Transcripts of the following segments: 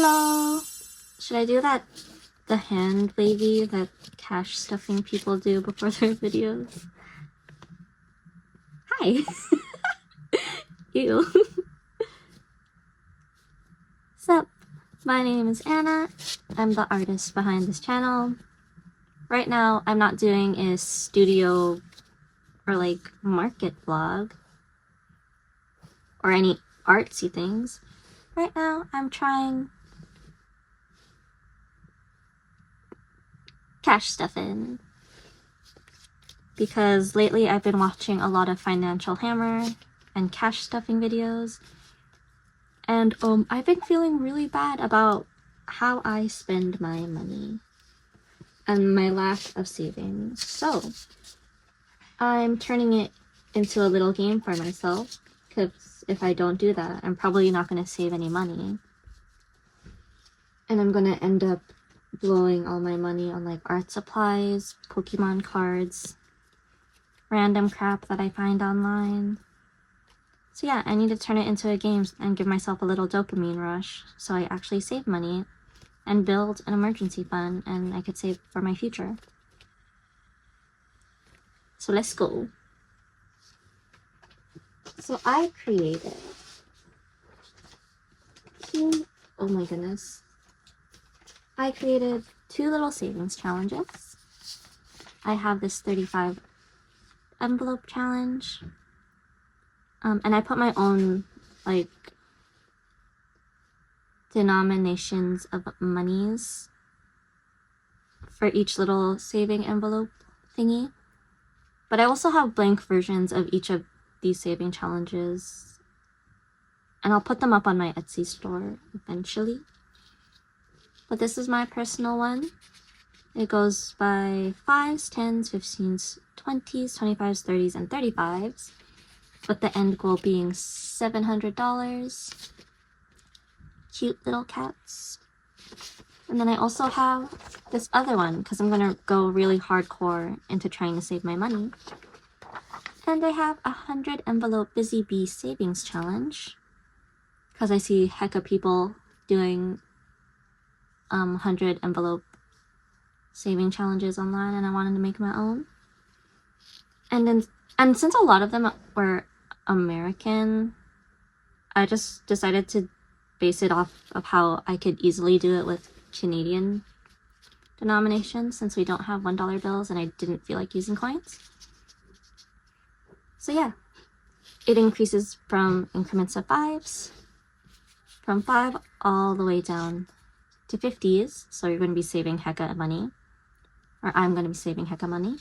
Hello! Should I do the hand wavy that cash stuffing people do before their videos? Hi! Ew. Sup? My name is Anna. I'm the artist behind this channel. Right now, I'm not doing a studio or like market vlog or any artsy things. Right now, I'm trying cash stuffing because lately I've been watching a lot of Financial Hammer and cash stuffing videos, and I've been feeling really bad about how I spend my money and my lack of savings. So I'm turning it into a little game for myself, because if I don't do that, I'm probably not going to save any money. And I'm going to end up blowing all my money on like art supplies, Pokemon cards, random crap that I find online. So yeah, I need to turn it into a game and give myself a little dopamine rush so I actually save money and build an emergency fund and I could save for my future. So let's go. So I created oh my goodness. I created 2 little savings challenges. I have this 35 envelope challenge. And I put my own like denominations of monies for each little saving envelope thingy. But I also have blank versions of each of these saving challenges, and I'll put them up on my Etsy store eventually. But this is my personal one. It goes by 5s, 10s, 15s, 20s, 25s, 30s, and 35s, with the end goal being $700. Cute little cats. And then I also have this other one because I'm gonna go really hardcore into trying to save my money. And I have a 100 envelope Busy Bee savings challenge because I see hecka people doing 100 envelope saving challenges online, and I wanted to make my own. And since a lot of them were American, I just decided to base it off of how I could easily do it with Canadian denominations, since we don't have $1 bills and I didn't feel like using coins. So yeah, it increases from increments of 5s, from 5 all the way down to 50s, so you're going to be saving hecka money, or I'm going to be saving hecka money.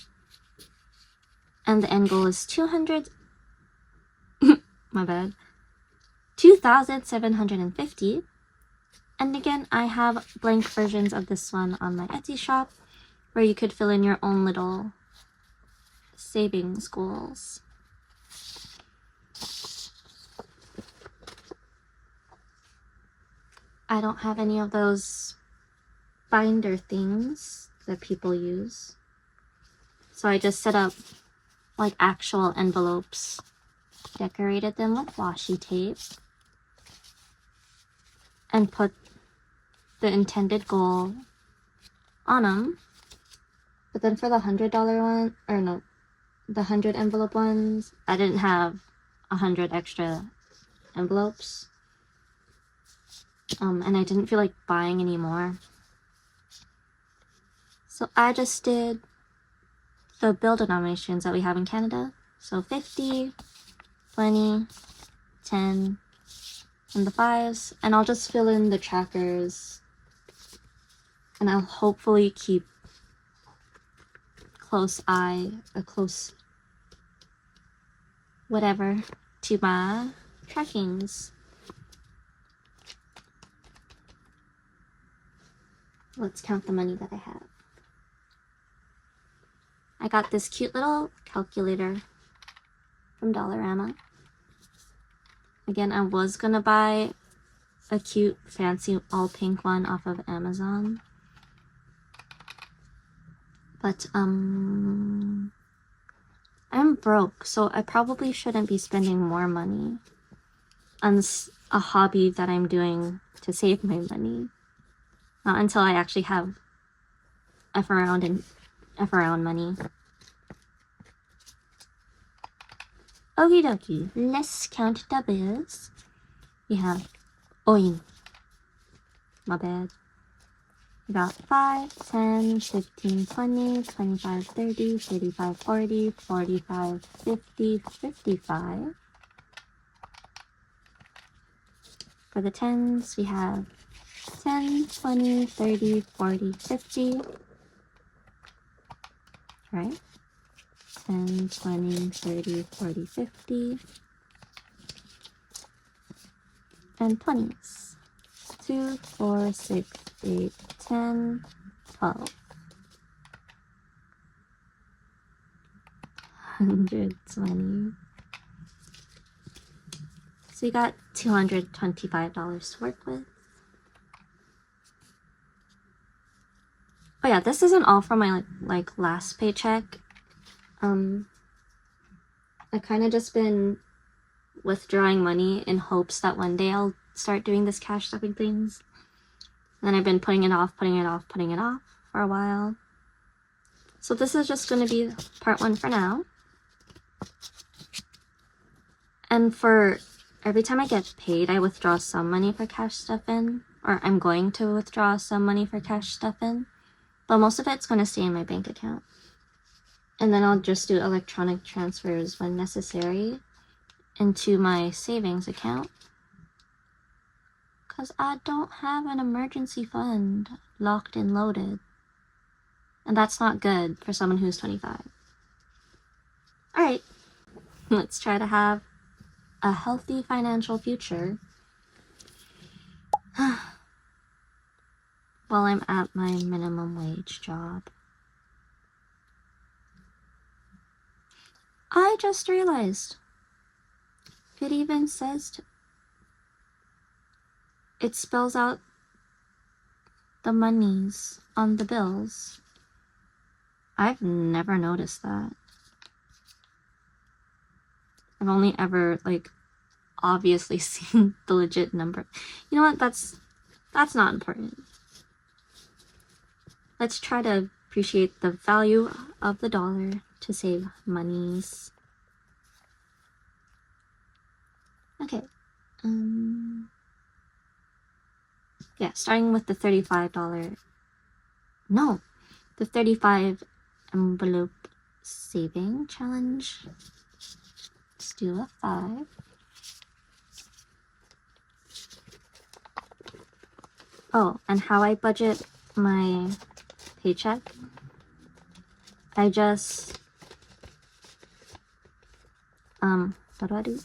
And the end goal is 200, my bad, 2,750. And again, I have blank versions of this one on my Etsy shop, where you could fill in your own little savings goals. I don't have any of those binder things that people use, so I just set up like actual envelopes, decorated them with washi tape, and put the intended goal on them. But then for the $100 one, or no, the 100 envelope ones, I didn't have 100 extra envelopes. And I didn't feel like buying any more. So I just did the bill denominations that we have in Canada. So 50, 20, 10, and the 5s. And I'll just fill in the trackers. And I'll hopefully keep a close whatever to my trackings. Let's count the money that I have. I got this cute little calculator from Dollarama. Again, I was gonna buy a cute, fancy, all pink one off of Amazon. But, I'm broke, so I probably shouldn't be spending more money on a hobby that I'm doing to save my money. Not until I actually have F around money. Okie dokie, let's count the bills. We have oin. My bad. We got 5, 10, 15, 20, 25, 30, 35, 40, 45, 50, 55. For the tens, we have 10, 20, 30, 40, 50. Right? 10, 20, 30, 40, 50. And 20s. 2, 4, 6, 8, 10, 12. 120. So we got $225 to work with. Oh yeah, this isn't all from my like last paycheck. I kind of just been withdrawing money in hopes that one day I'll start doing this cash stuffing things. And then I've been putting it off for a while. So this is just going to be part 1 for now. And for every time I get paid, I withdraw some money for cash stuffing, or I'm going to withdraw some money for cash stuffing, but most of it's going to stay in my bank account. And then I'll just do electronic transfers when necessary into my savings account, because I don't have an emergency fund locked and loaded. And that's not good for someone who's 25. Alright, let's try to have a healthy financial future while I'm at my minimum wage job. I just realized it even says it spells out the monies on the bills. I've never noticed that. I've only ever like obviously seen the legit number. You know what? That's not important. Let's try to appreciate the value of the dollar to save monies. Okay. Yeah, starting with the $35. No, the 35 envelope saving challenge. Let's do a 5. Oh, and how I budget my paycheck. I just what do I do?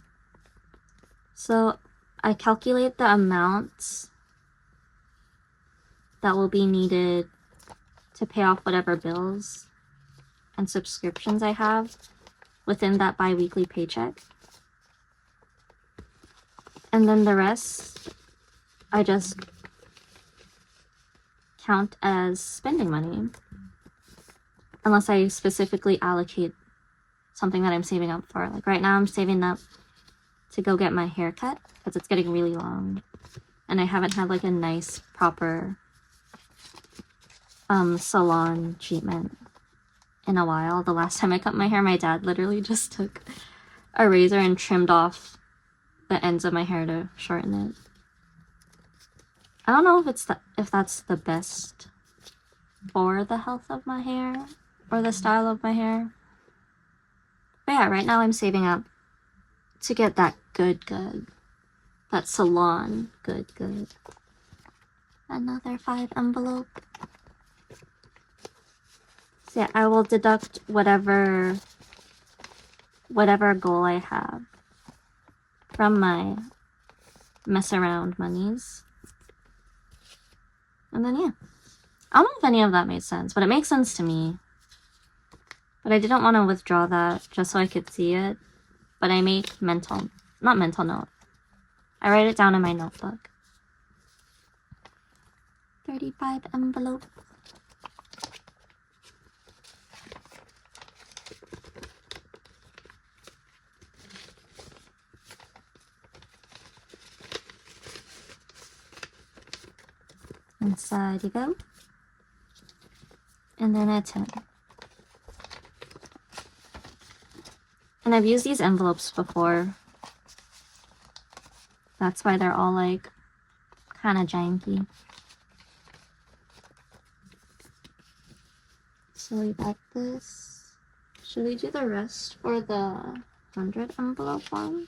So I calculate the amounts that will be needed to pay off whatever bills and subscriptions I have within that bi-weekly paycheck. And then the rest, I just count as spending money. Unless I specifically allocate something that I'm saving up for. Like right now I'm saving up to go get my hair cut because it's getting really long. And I haven't had like a nice proper salon treatment in a while. The last time I cut my hair, my dad literally just took a razor and trimmed off the ends of my hair to shorten it. I don't know if that's the best for the health of my hair or the style of my hair. But yeah, right now I'm saving up to get that good. That salon good. Another 5 envelope. So yeah, I will deduct whatever goal I have from my mess around monies. And then yeah. I don't know if any of that made sense, but it makes sense to me. But I didn't want to withdraw that just so I could see it. But I make not mental note. I write it down in my notebook. 35 envelope. Inside you go. And then a 10. And I've used these envelopes before. That's why they're all like kind of janky. So we got this. Should we do the rest for the 100 envelope one?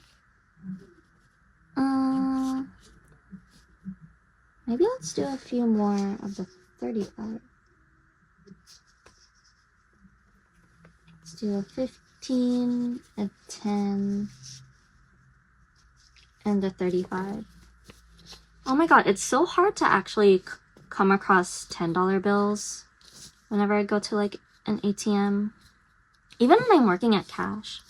Maybe let's do a few more of the 35. Let's do a 15, a 10, and a 35. Oh my god, it's so hard to actually come across $10 bills whenever I go to like an ATM. Even when I'm working at cash.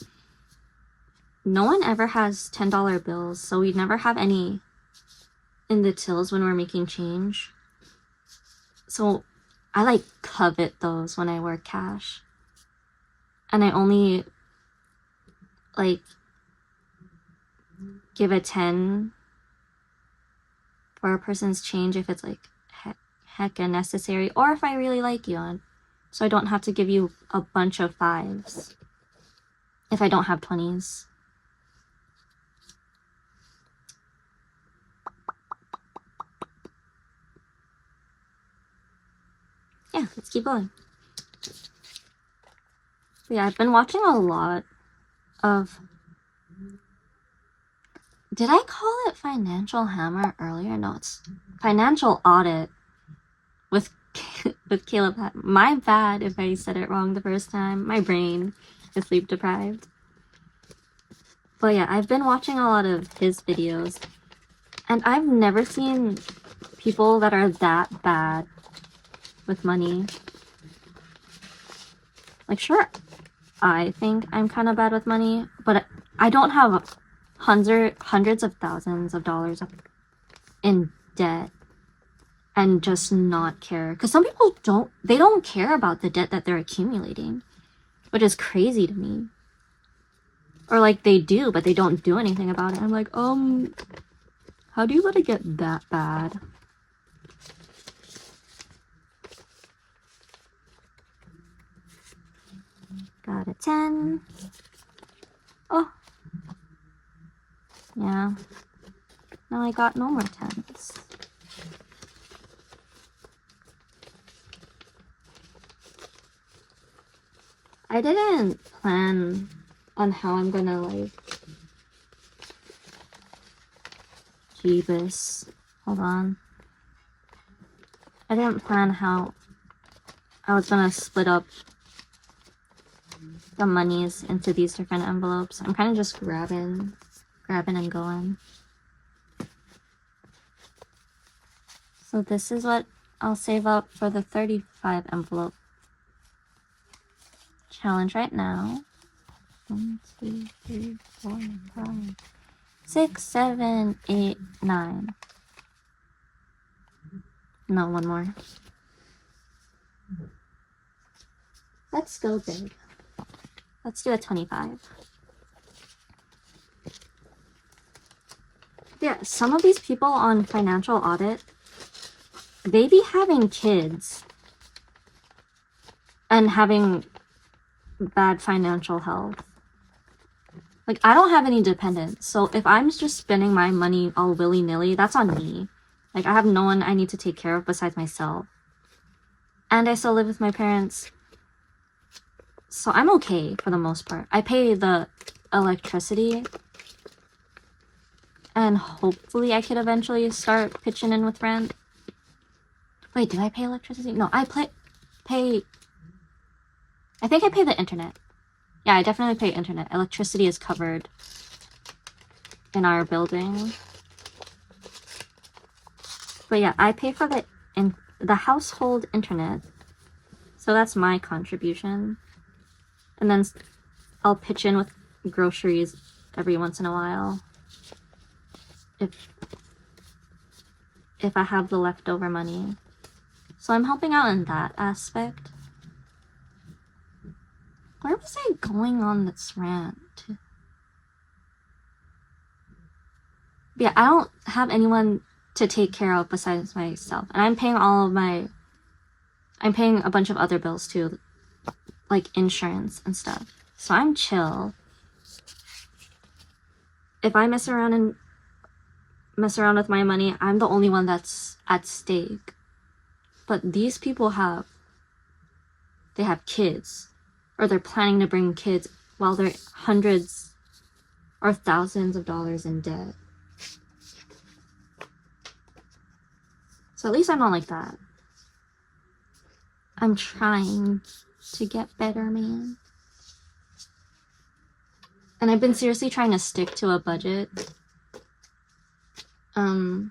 No one ever has $10 bills, so we never have any in the tills when we're making change. So I like covet those when I work cash. And I only like give a 10 for a person's change if it's like hecka necessary, or if I really like you, so I don't have to give you a bunch of 5s if I don't have 20s. Yeah, let's keep going. But yeah, I've been watching a lot of... Did I call it Financial Hammer earlier? No, it's Financial Audit with Caleb. My bad if I said it wrong the first time. My brain is sleep deprived. But yeah, I've been watching a lot of his videos, and I've never seen people that are that bad with money. Like, sure, I think I'm kind of bad with money, but I don't have hundreds of thousands of dollars in debt and just not care. Because some people don't care about the debt that they're accumulating, which is crazy to me. Or like they do, but they don't do anything about it. I'm like, how do you let it get that bad? Got a 10. Oh. Yeah. Now I got no more 10s. I didn't plan on how I'm gonna like... Jeebus. Hold on. I didn't plan how I was gonna split up the monies into these different envelopes. I'm kind of just grabbing and going. So this is what I'll save up for the 35 envelope challenge right now. 1, 2, 3, 4, 5, 6, 7, 8, 9. No, one more. Let's go big. Let's do a 25. Yeah, some of these people on Financial Audit, they be having kids and having bad financial health. Like, I don't have any dependents, so if I'm just spending my money all willy-nilly, that's on me. Like, I have no one I need to take care of besides myself. And I still live with my parents. So I'm okay for the most part. I pay the electricity. And hopefully I could eventually start pitching in with rent. Wait, do I pay electricity? No, I pay... I think I pay the internet. Yeah, I definitely pay internet. Electricity is covered in our building. But yeah, I pay for the household internet. So that's my contribution. And then I'll pitch in with groceries every once in a while. If I have the leftover money. So I'm helping out in that aspect. Where was I going on this rant? Yeah, I don't have anyone to take care of besides myself. And I'm paying a bunch of other bills too, like insurance and stuff. So I'm chill. If I mess around with my money, I'm the only one that's at stake. But these people have kids, or they're planning to bring kids while they're hundreds or thousands of dollars in debt. So at least I'm not like that. I'm trying to get better, man. And I've been seriously trying to stick to a budget. Because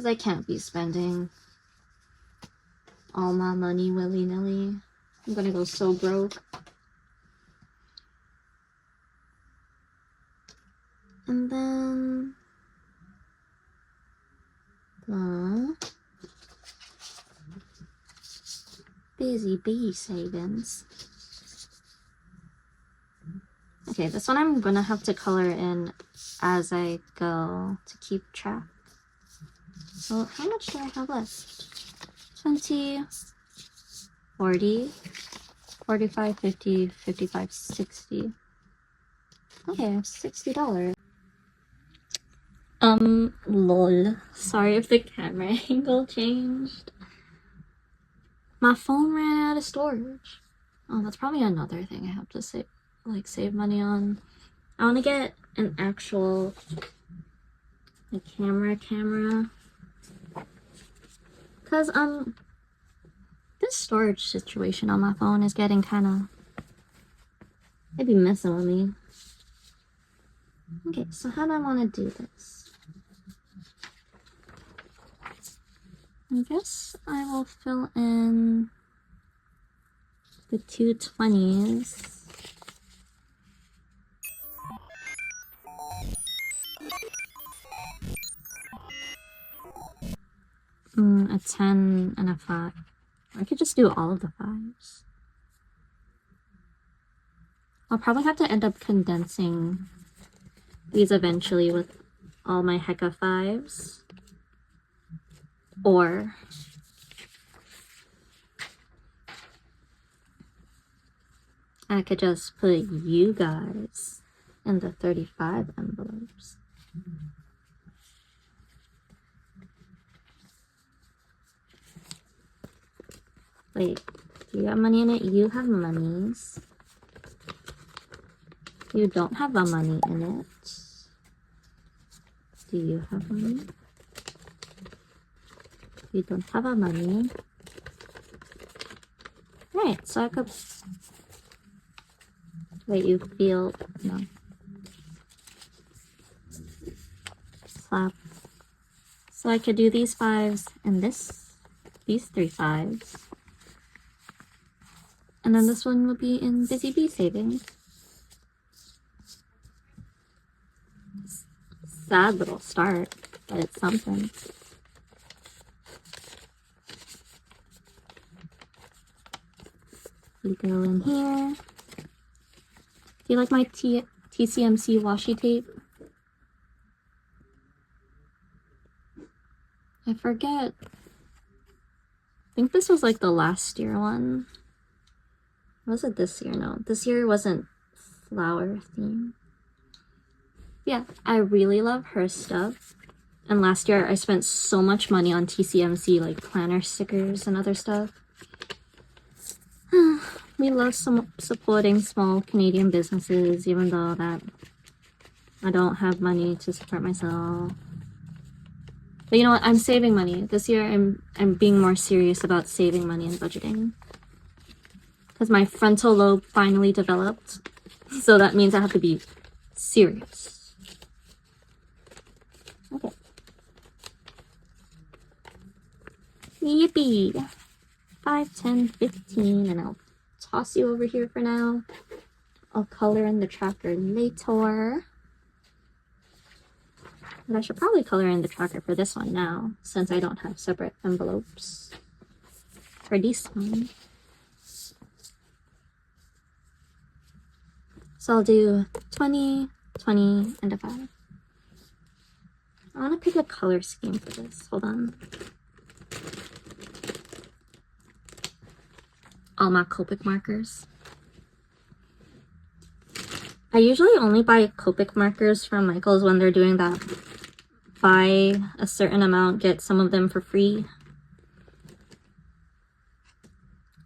I can't be spending all my money willy-nilly. I'm gonna go so broke. And then busy bee savings. Okay, this one I'm gonna have to color in as I go to keep track. So how much do I have left? 20, 40, 45, 50, 55, 60. Okay, I have $60. Lol. Sorry if the camera angle changed. My phone ran out of storage. Oh, that's probably another thing I have to save money on. I want to get an actual camera. Cause this storage situation on my phone is getting kind of maybe messing with me. Okay, so how do I want to do this? I guess I will fill in the 220s. A 10 and a 5. I could just do all of the 5s. I'll probably have to end up condensing these eventually with all my hecka 5s. Or I could just put you guys in the 35 envelopes. Wait, do you have money in it? You have monies. You don't have a money in it. Do you have money? You don't have a money. Right, so I could... Wait, you feel... No. Slap. So I could do these 5s and these 3 5s. And then this one will be in Busy Bee Savings. Sad little start, but it's something. You go in here. Do you like my TCMC washi tape? I forget. I think this was like the last year one. Was it this year? No, this year wasn't flower theme. Yeah, I really love her stuff. And last year I spent so much money on TCMC, like planner stickers and other stuff. We love supporting small Canadian businesses, even though that I don't have money to support myself. But you know what? I'm saving money. This year I'm being more serious about saving money and budgeting. Because my frontal lobe finally developed. So that means I have to be serious. Okay. Yippee! 5, 10, 15, and I'll toss you over here for now. I'll color in the tracker later. And I should probably color in the tracker for this one now, since I don't have separate envelopes for this one. So I'll do 20, 20, and a 5. I want to pick a color scheme for this. Hold on. All my Copic markers. I usually only buy Copic markers from Michael's when they're doing that buy a certain amount, get some of them for free.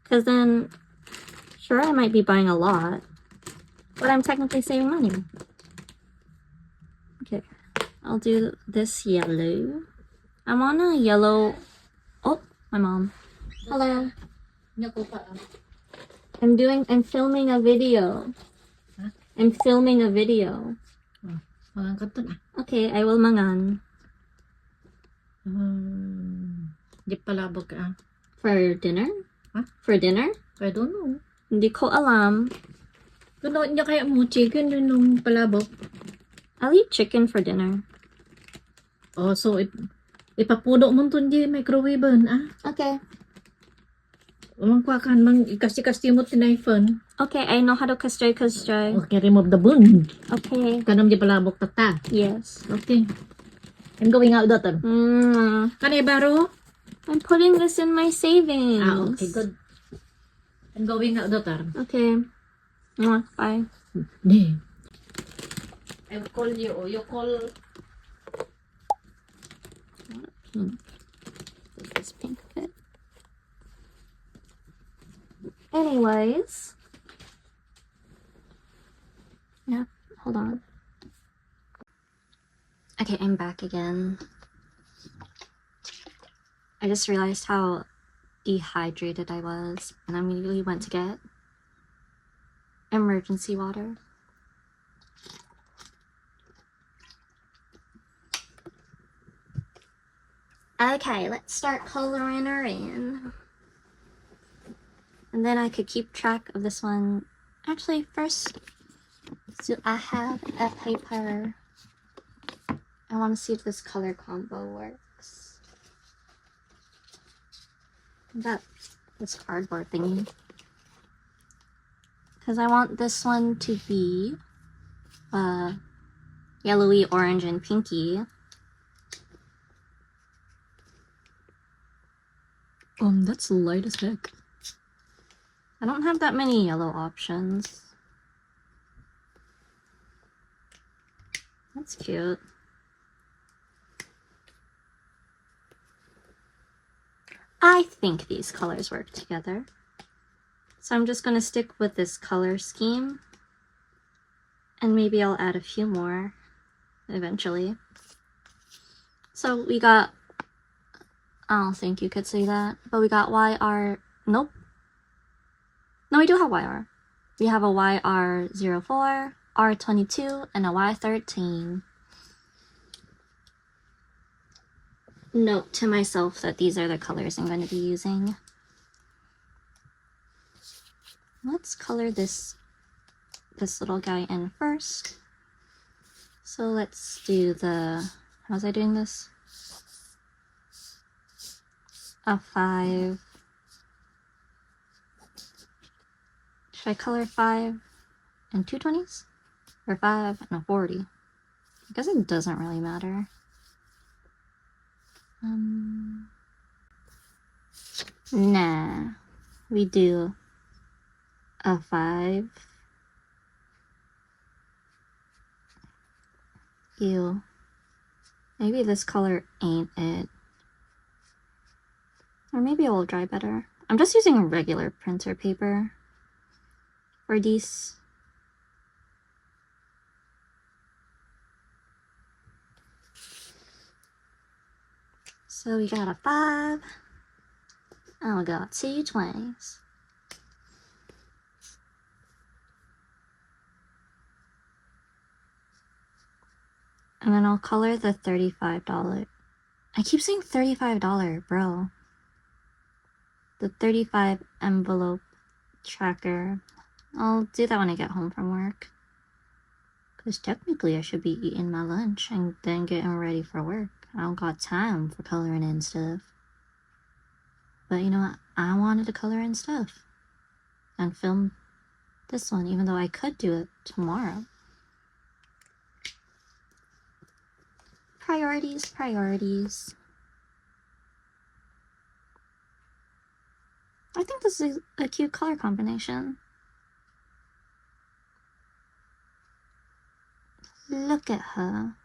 Because then, sure, I might be buying a lot, but I'm technically saving money. Okay, I'll do this yellow. I want a yellow... Oh, my mom. Hello. I'm filming a video. Huh? I'm filming a video. Mangan ka to na. Okay, I will mangan. Di palabog ka. For dinner? Huh? For dinner? I don't know. Hindi ko alam. Gano'n niya kaya mo chicken dun nung palabog. I'll eat chicken for dinner. Oh, so ipapudo mo to di microwave Okay. Umangkwakan, ikasti-kasti mo tinaifon. Okay, I know how to kastray. Okay, remove the bone. Okay. Kanam di palabog tata. Yes. Okay. I'm going out daughter. Kanay baro? I'm putting this in my savings. Okay, good. I'm going out daughter. Okay. Bye. Di. I will call you. You call. Pink. Does this pink fit? Anyways. Yeah, hold on. Okay, I'm back again. I just realized how dehydrated I was, and I immediately went to get emergency water. Okay, let's start coloring her in. And then I could keep track of this one. Actually, first, so I have a paper. I want to see if this color combo works. This cardboard thingy. Because I want this one to be yellowy, orange, and pinky. That's light as heck. I don't have that many yellow options. That's cute. I think these colors work together. So I'm just going to stick with this color scheme. And maybe I'll add a few more eventually. So we got... I don't think you could say that. But we got YR... Nope. No, we do have YR. We have a YR04, R22, and a Y13. Note to myself that these are the colors I'm going to be using. Let's color this little guy in first. So let's do the... How was I doing this? A 5. Should I color 5 and 2 20s? Or 5 and a 40? I guess it doesn't really matter. Nah. We do a 5. Ew. Maybe this color ain't it. Or maybe it will dry better. I'm just using a regular printer paper for these. So we got a 5. And we got 2 20s. And then I'll color the $35. I keep saying $35, bro. The 35 envelope tracker. I'll do that when I get home from work. Because technically I should be eating my lunch and then getting ready for work. I don't got time for coloring in stuff. But you know what? I wanted to color in stuff. And film this one, even though I could do it tomorrow. Priorities, priorities. I think this is a cute color combination. Look at her.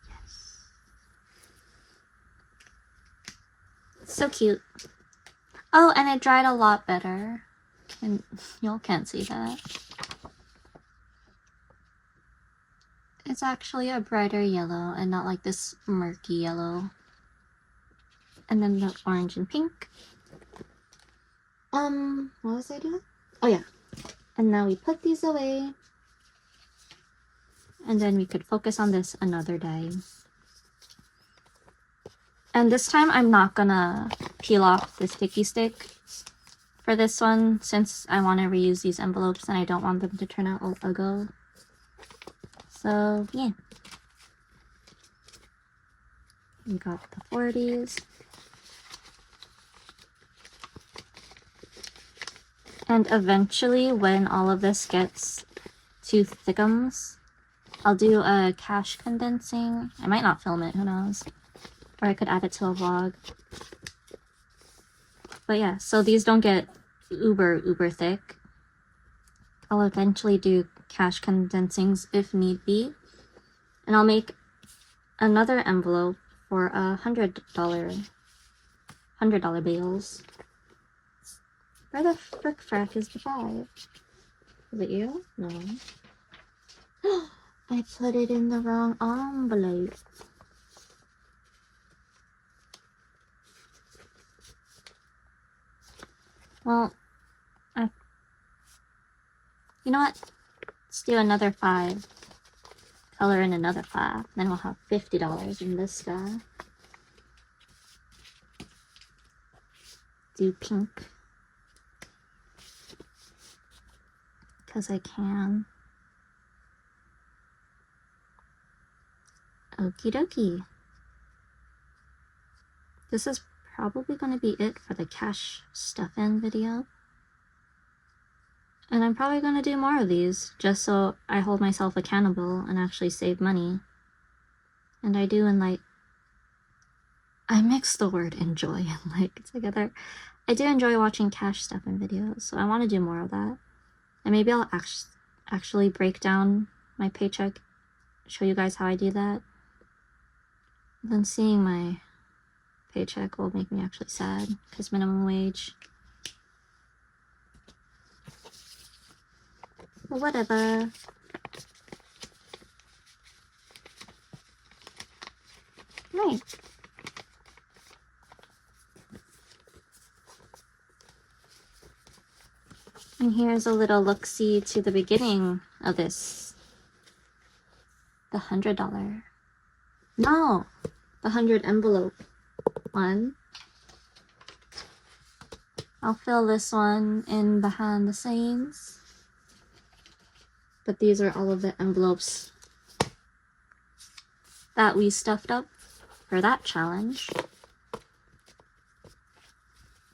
Yes. So cute. Oh, and it dried a lot better. And y'all can't see that. It's actually a brighter yellow and not like this murky yellow. And then the orange and pink. What was I doing? Oh yeah. And now we put these away. And then we could focus on this another day. And this time I'm not gonna peel off the sticky stick for this one, since I want to reuse these envelopes and I don't want them to turn out all ugly. So yeah. We got the 40s. And eventually, when all of this gets to thickums, I'll do a cash condensing. I might not film it, who knows. Or I could add it to a vlog. But yeah, so these don't get uber thick. I'll eventually do cash condensings if need be. And I'll make another envelope for $100 bills. Where the frick frack is the 5? Is it you? No. I put it in the wrong envelope. Well, you know what? Let's do another 5. Color in another 5. Then we'll have $50 in this guy. Do pink. Because I can. Okie dokie. This is probably going to be it for the cash stuff-in video. And I'm probably going to do more of these, just so I hold myself accountable and actually save money. And I do, and like, I mix the word enjoy and like together. I do enjoy watching cash stuff-in videos, so I want to do more of that. And maybe I'll actually break down my paycheck, show you guys how I do that. Then seeing my paycheck will make me actually sad, because minimum wage. But whatever. Right. And here's a little look-see to the beginning of this. The $100. No! The 100 envelope one. I'll fill this one in behind the scenes. But these are all of the envelopes that we stuffed up for that challenge.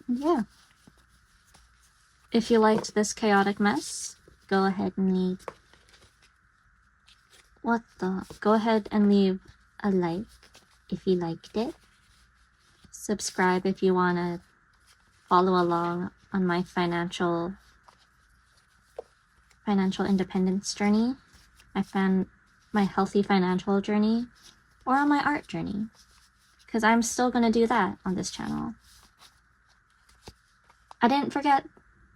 And yeah. If you liked this chaotic mess, go ahead and leave. Go ahead and leave a like if you liked it. Subscribe if you want to follow along on my financial independence journey, my healthy financial journey, or on my art journey, because I'm still going to do that on this channel. I didn't forget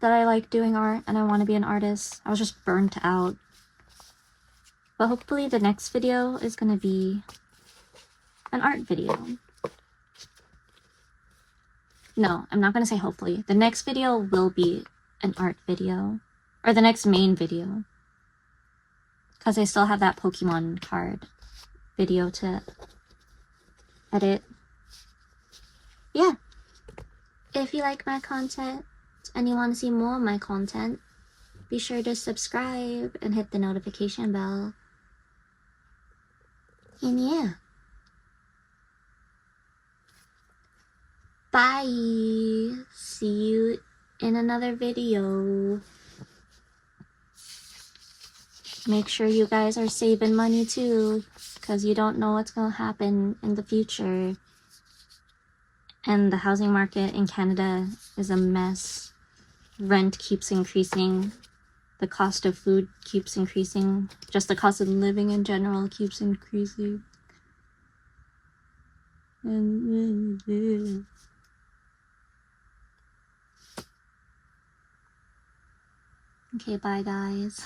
that I like doing art and I want to be an artist. I was just burnt out. But hopefully the next video is going to be an art video. No, I'm not going to say hopefully. The next video will be an art video. Or the next main video. Because I still have that Pokemon card video to edit. Yeah. If you like my content and you want to see more of my content, be sure to subscribe and hit the notification bell. And yeah. Bye. See you in another video. Make sure you guys are saving money too, because you don't know what's going to happen in the future. And the housing market in Canada is a mess. Rent keeps increasing. The cost of food keeps increasing. Just the cost of living in general keeps increasing. Okay, bye guys.